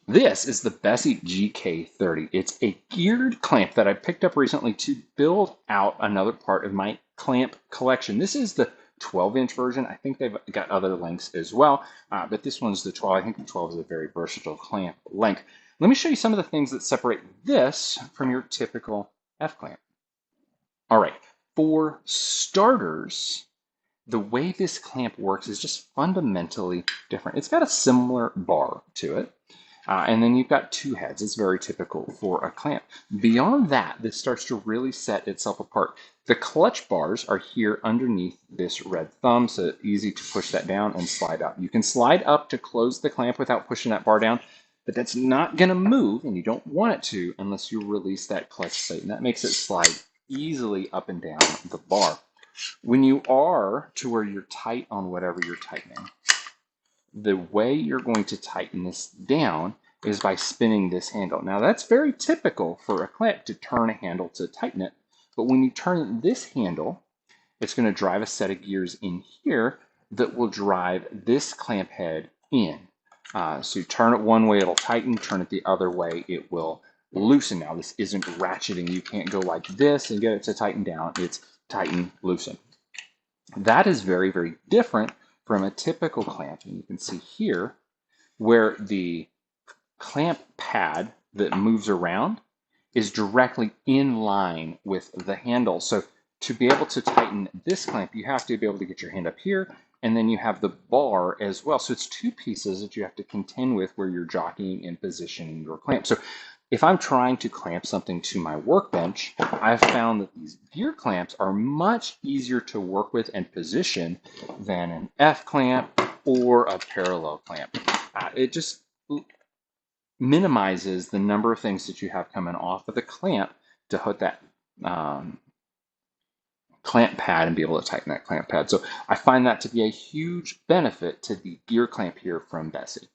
This is the Bessey GK30. It's a geared clamp that I picked up recently to build out another part of my clamp collection. This is the 12-inch version. I think they've got other lengths as well, but this one's the 12. I think the 12 is a very versatile clamp length. Let me show you some of the things that separate this from your typical F-clamp. All right, for starters, the way this clamp works is just fundamentally different. It's got a similar bar to it. And then you've got two heads. It's very typical for a clamp. Beyond that, this starts to really set itself apart. The clutch bars are here underneath this red thumb, so it's easy to push that down and slide up. You can slide up to close the clamp without pushing that bar down, but that's not going to move, and you don't want it to unless you release that clutch plate, and that makes it slide easily up and down the bar. When you are to where you're tight on whatever you're tightening, the way you're going to tighten this down is by spinning this handle. Now that's very typical for a clamp to turn a handle to tighten it, but when you turn this handle, it's going to drive a set of gears in here that will drive this clamp head in. So you turn it one way, it'll tighten, turn it the other way, it will loosen. Now this isn't ratcheting. You can't go like this and get it to tighten down. It's tighten, loosen. That is very, very different from a typical clamp. And you can see here where the clamp pad that moves around is directly in line with the handle. So to be able to tighten this clamp, you have to be able to get your hand up here, and then you have the bar as well. So it's two pieces that you have to contend with where you're jockeying and positioning your clamp. So if I'm trying to clamp something to my workbench, I've found that these gear clamps are much easier to work with and position than an F clamp or a parallel clamp. It just minimizes the number of things that you have coming off of the clamp to hook that clamp pad and be able to tighten that clamp pad. So I find that to be a huge benefit to the gear clamp here from Bessey.